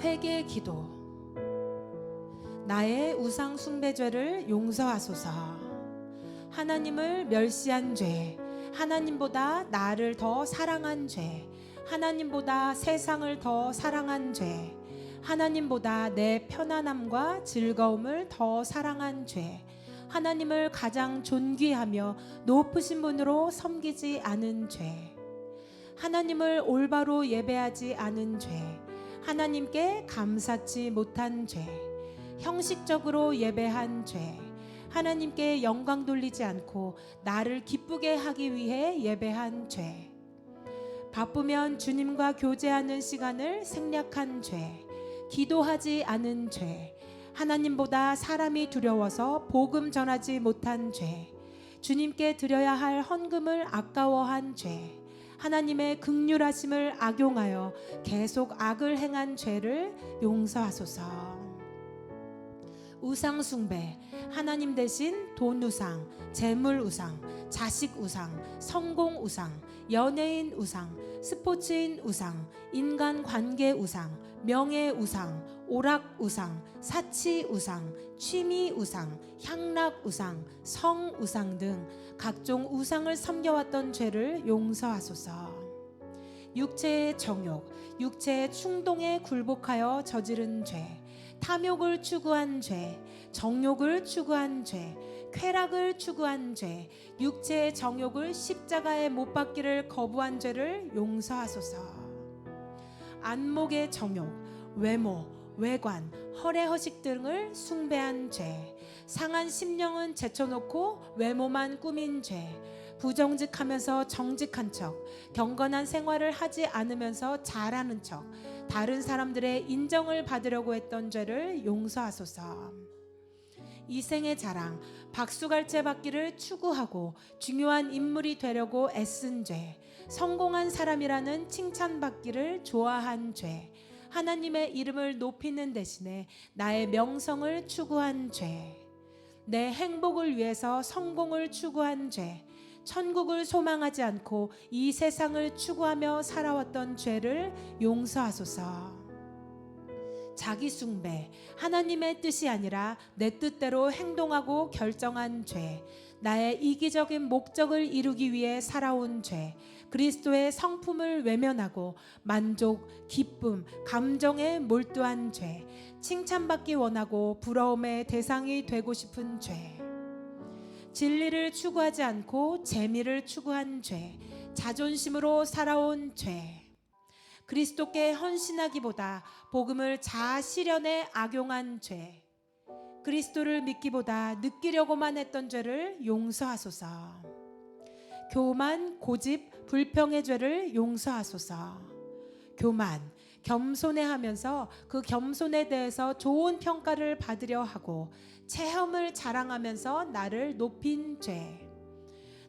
회개 기도. 나의 우상 숭배죄를 용서하소서. 하나님을 멸시한 죄, 하나님보다 나를 더 사랑한 죄, 하나님보다 세상을 더 사랑한 죄, 하나님보다 내 편안함과 즐거움을 더 사랑한 죄, 하나님을 가장 존귀하며 높으신 분으로 섬기지 않은 죄, 하나님을 올바로 예배하지 않은 죄, 하나님께 감사치 못한 죄, 형식적으로 예배한 죄, 하나님께 영광 돌리지 않고 나를 기쁘게 하기 위해 예배한 죄, 바쁘면 주님과 교제하는 시간을 생략한 죄, 기도하지 않은 죄, 하나님보다 사람이 두려워서 복음 전하지 못한 죄, 주님께 드려야 할 헌금을 아까워한 죄, 하나님의 긍휼하심을 악용하여 계속 악을 행한 죄를 용서하소서. 우상 숭배, 하나님 대신 돈 우상, 재물 우상, 자식 우상, 성공 우상, 연예인 우상, 스포츠인 우상, 인간 관계 우상, 명예 우상, 오락 우상, 사치 우상, 취미 우상, 향락 우상, 성 우상 등 각종 우상을 섬겨왔던 죄를 용서하소서. 육체의 정욕, 육체의 충동에 굴복하여 저지른 죄, 탐욕을 추구한 죄, 정욕을 추구한 죄, 쾌락을 추구한 죄, 육체의 정욕을 십자가에 못 박기를 거부한 죄를 용서하소서. 안목의 정욕, 외모, 외관, 허례허식 등을 숭배한 죄, 상한 심령은 제쳐놓고 외모만 꾸민 죄, 부정직하면서 정직한 척, 경건한 생활을 하지 않으면서 잘하는 척, 다른 사람들의 인정을 받으려고 했던 죄를 용서하소서. 이생의 자랑, 박수갈채 받기를 추구하고 중요한 인물이 되려고 애쓴 죄, 성공한 사람이라는 칭찬받기를 좋아한 죄, 하나님의 이름을 높이는 대신에 나의 명성을 추구한 죄, 내 행복을 위해서 성공을 추구한 죄, 천국을 소망하지 않고 이 세상을 추구하며 살아왔던 죄를 용서하소서. 자기 숭배, 하나님의 뜻이 아니라 내 뜻대로 행동하고 결정한 죄, 나의 이기적인 목적을 이루기 위해 살아온 죄, 그리스도의 성품을 외면하고 만족, 기쁨, 감정에 몰두한 죄, 칭찬받기 원하고 부러움의 대상이 되고 싶은 죄, 진리를 추구하지 않고 재미를 추구한 죄, 자존심으로 살아온 죄, 그리스도께 헌신하기보다 복음을 자아 실현에 악용한 죄, 그리스도를 믿기보다 느끼려고만 했던 죄를 용서하소서. 교만, 고집, 불평의 죄를 용서하소서. 교만, 겸손해하면서 그 겸손에 대해서 좋은 평가를 받으려 하고 체험을 자랑하면서 나를 높인 죄,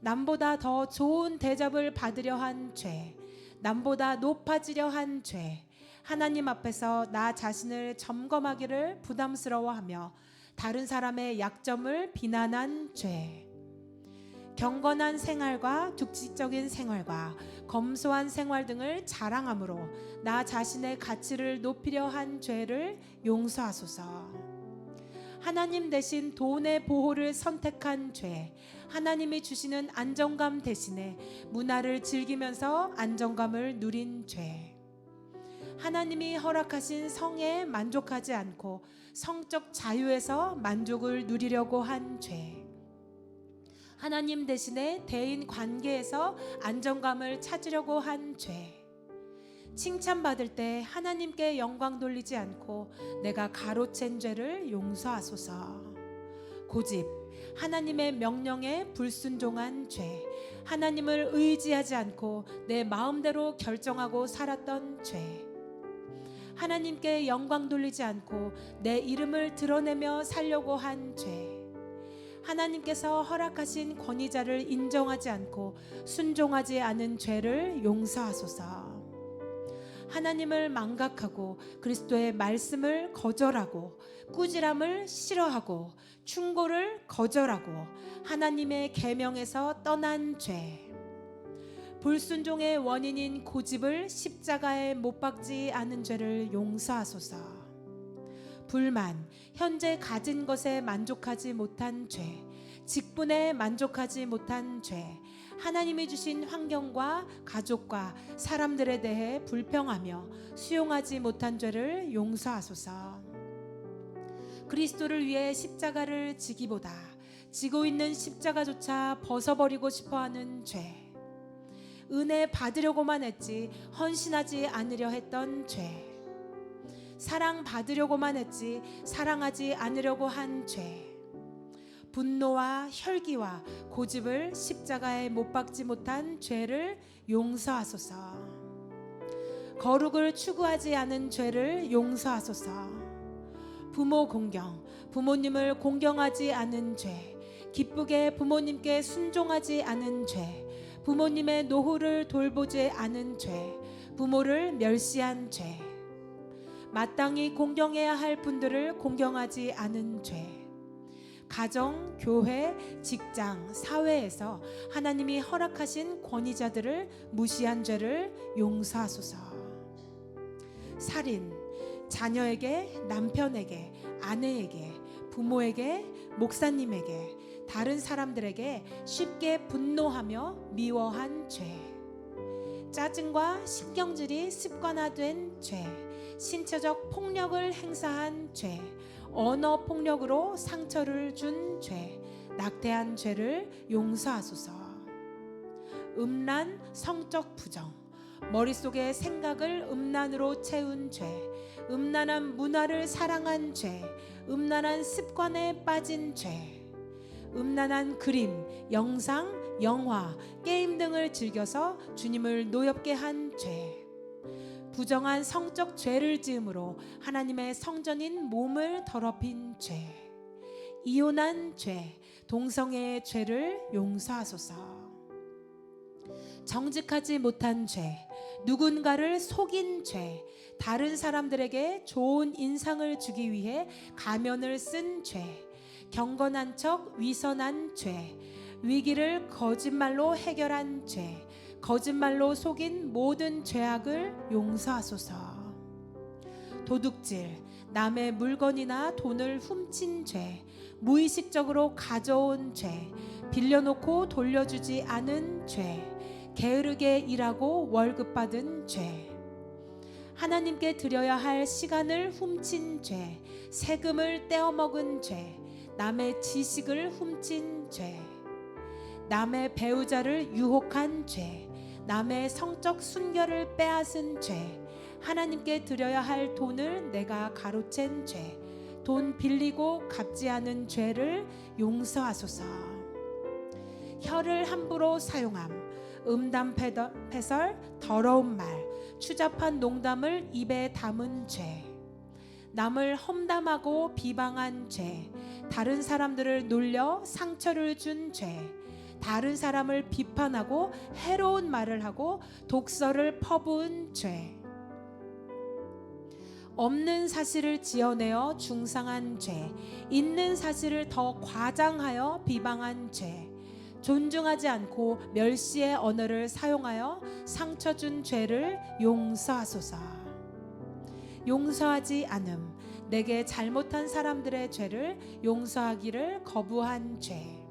남보다 더 좋은 대접을 받으려 한 죄, 남보다 높아지려 한 죄, 하나님 앞에서 나 자신을 점검하기를 부담스러워하며 다른 사람의 약점을 비난한 죄, 경건한 생활과 규칙적인 생활과 검소한 생활 등을 자랑함으로 나 자신의 가치를 높이려 한 죄를 용서하소서. 하나님 대신 돈의 보호를 선택한 죄, 하나님이 주시는 안정감 대신에 문화를 즐기면서 안정감을 누린 죄, 하나님이 허락하신 성에 만족하지 않고 성적 자유에서 만족을 누리려고 한 죄, 하나님 대신에 대인 관계에서 안정감을 찾으려고 한 죄, 칭찬받을 때 하나님께 영광 돌리지 않고 내가 가로챈 죄를 용서하소서. 고집, 하나님의 명령에 불순종한 죄, 하나님을 의지하지 않고 내 마음대로 결정하고 살았던 죄, 하나님께 영광 돌리지 않고 내 이름을 드러내며 살려고 한 죄, 하나님께서 허락하신 권위자를 인정하지 않고 순종하지 않은 죄를 용서하소서. 하나님을 망각하고 그리스도의 말씀을 거절하고 꾸지람을 싫어하고 충고를 거절하고 하나님의 계명에서 떠난 죄, 불순종의 원인인 고집을 십자가에 못 박지 않은 죄를 용서하소서. 불만, 현재 가진 것에 만족하지 못한 죄, 직분에 만족하지 못한 죄, 하나님이 주신 환경과 가족과 사람들에 대해 불평하며 수용하지 못한 죄를 용서하소서. 그리스도를 위해 십자가를 지기보다 지고 있는 십자가조차 벗어버리고 싶어하는 죄, 은혜 받으려고만 했지 헌신하지 않으려 했던 죄, 사랑 받으려고만 했지 사랑하지 않으려고 한 죄, 분노와 혈기와 고집을 십자가에 못 박지 못한 죄를 용서하소서. 거룩을 추구하지 않은 죄를 용서하소서. 부모 공경, 부모님을 공경하지 않은 죄, 기쁘게 부모님께 순종하지 않은 죄, 부모님의 노후를 돌보지 않은 죄, 부모를 멸시한 죄, 마땅히 공경해야 할 분들을 공경하지 않은 죄, 가정, 교회, 직장, 사회에서 하나님이 허락하신 권위자들을 무시한 죄를 용서하소서. 살인, 자녀에게, 남편에게, 아내에게, 부모에게, 목사님에게, 다른 사람들에게 쉽게 분노하며 미워한 죄, 짜증과 신경질이 습관화된 죄, 신체적 폭력을 행사한 죄, 언어 폭력으로 상처를 준 죄, 낙태한 죄를 용서하소서. 음란, 성적 부정, 머릿속의 생각을 음란으로 채운 죄, 음란한 문화를 사랑한 죄, 음란한 습관에 빠진 죄, 음란한 그림, 영상, 영화, 게임 등을 즐겨서 주님을 노엽게 한 죄, 부정한 성적 죄를 지음으로 하나님의 성전인 몸을 더럽힌 죄, 이혼한 죄, 동성애의 죄를 용서하소서. 정직하지 못한 죄, 누군가를 속인 죄, 다른 사람들에게 좋은 인상을 주기 위해 가면을 쓴 죄, 경건한 척 위선한 죄, 위기를 거짓말로 해결한 죄, 거짓말로 속인 모든 죄악을 용서하소서. 도둑질, 남의 물건이나 돈을 훔친 죄, 무의식적으로 가져온 죄, 빌려놓고 돌려주지 않은 죄, 게으르게 일하고 월급 받은 죄, 하나님께 드려야 할 시간을 훔친 죄, 세금을 떼어먹은 죄, 남의 지식을 훔친 죄, 남의 배우자를 유혹한 죄, 남의 성적 순결을 빼앗은 죄, 하나님께 드려야 할 돈을 내가 가로챈 죄, 돈 빌리고 갚지 않은 죄를 용서하소서. 혀를 함부로 사용함, 음담 패설, 더러운 말, 추잡한 농담을 입에 담은 죄, 남을 험담하고 비방한 죄, 다른 사람들을 놀려 상처를 준 죄, 다른 사람을 비판하고 해로운 말을 하고 독설을 퍼부은 죄, 없는 사실을 지어내어 중상한 죄, 있는 사실을 더 과장하여 비방한 죄, 존중하지 않고 멸시의 언어를 사용하여 상처 준 죄를 용서하소서. 용서하지 않음, 내게 잘못한 사람들의 죄를 용서하기를 거부한 죄,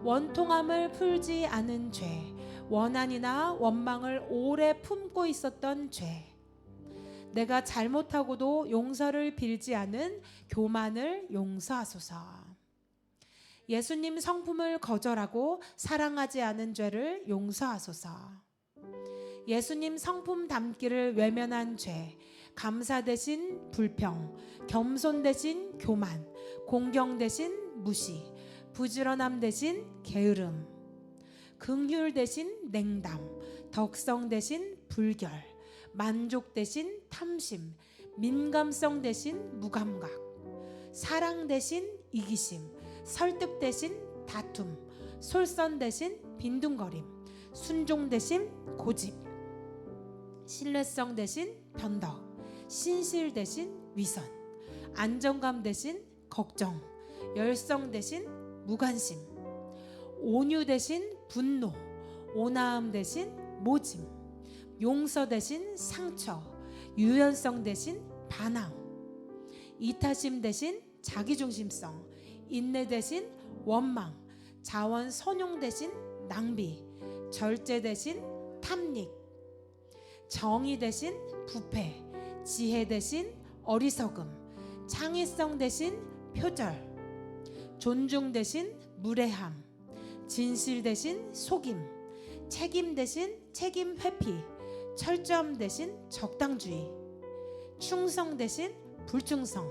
원통함을 풀지 않은 죄, 원한이나 원망을 오래 품고 있었던 죄, 내가 잘못하고도 용서를 빌지 않은 교만을 용서하소서. 예수님 성품을 거절하고 사랑하지 않은 죄를 용서하소서. 예수님 성품 담기를 외면한 죄, 감사 대신 불평, 겸손 대신 교만, 공경 대신 무시, 부지런함 대신 게으름, 긍휼 대신 냉담, 덕성 대신 불결, 만족 대신 탐심, 민감성 대신 무감각, 사랑 대신 이기심, 설득 대신 다툼, 솔선 대신 빈둥거림, 순종 대신 고집, 신뢰성 대신 변덕, 신실 대신 위선, 안정감 대신 걱정, 열성 대신 무관심, 온유 대신 분노, 온화함 대신 모짐, 용서 대신 상처, 유연성 대신 반항, 이타심 대신 자기중심성, 인내 대신 원망, 자원 선용 대신 낭비, 절제 대신 탐닉, 정의 대신 부패, 지혜 대신 어리석음, 창의성 대신 표절, 존중 대신 무례함, 진실 대신 속임, 책임 대신 책임 회피, 철저함 대신 적당주의, 충성 대신 불충성,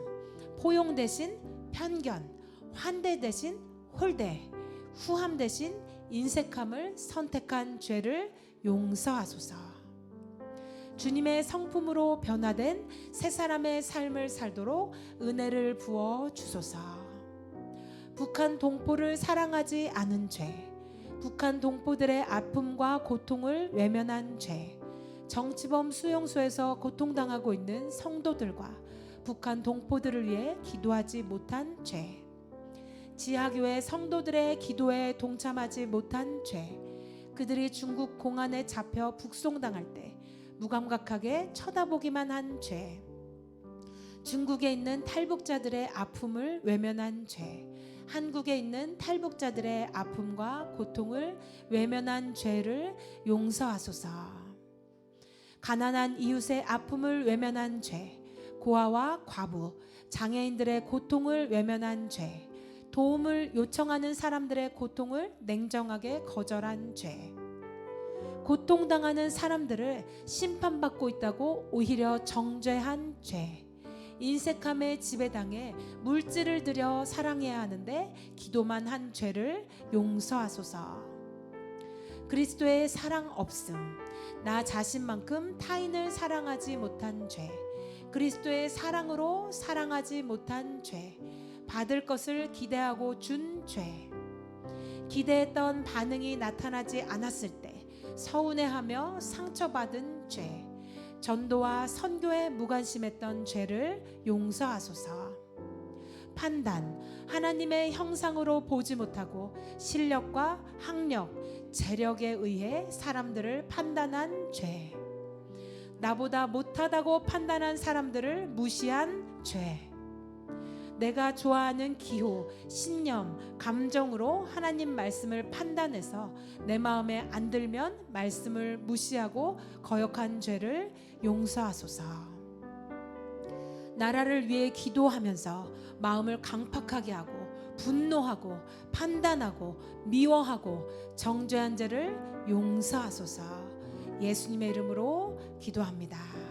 포용 대신 편견, 환대 대신 홀대, 후함 대신 인색함을 선택한 죄를 용서하소서. 주님의 성품으로 변화된 새 사람의 삶을 살도록 은혜를 부어 주소서. 북한 동포를 사랑하지 않은 죄, 북한 동포들의 아픔과 고통을 외면한 죄, 정치범 수용소에서 고통당하고 있는 성도들과 북한 동포들을 위해 기도하지 못한 죄, 지하교회 성도들의 기도에 동참하지 못한 죄, 그들이 중국 공안에 잡혀 북송당할 때 무감각하게 쳐다보기만 한 죄, 중국에 있는 탈북자들의 아픔을 외면한 죄, 한국에 있는 탈북자들의 아픔과 고통을 외면한 죄를 용서하소서. 가난한 이웃의 아픔을 외면한 죄, 고아와 과부, 장애인들의 고통을 외면한 죄, 도움을 요청하는 사람들의 고통을 냉정하게 거절한 죄, 고통당하는 사람들을 심판받고 있다고 오히려 정죄한 죄, 인색함에 지배당해 물질을 들여 사랑해야 하는데 기도만 한 죄를 용서하소서. 그리스도의 사랑 없음, 나 자신만큼 타인을 사랑하지 못한 죄, 그리스도의 사랑으로 사랑하지 못한 죄, 받을 것을 기대하고 준 죄, 기대했던 반응이 나타나지 않았을 때 서운해하며 상처받은 죄, 전도와 선교에 무관심했던 죄를 용서하소서. 판단, 하나님의 형상으로 보지 못하고 실력과 학력, 재력에 의해 사람들을 판단한 죄, 나보다 못하다고 판단한 사람들을 무시한 죄, 내가 좋아하는 기호, 신념, 감정으로 하나님 말씀을 판단해서 내 마음에 안 들면 말씀을 무시하고 거역한 죄를 용서하소서. 나라를 위해 기도하면서 마음을 강팍하게 하고 분노하고 판단하고 미워하고 정죄한 죄를 용서하소서. 예수님의 이름으로 기도합니다.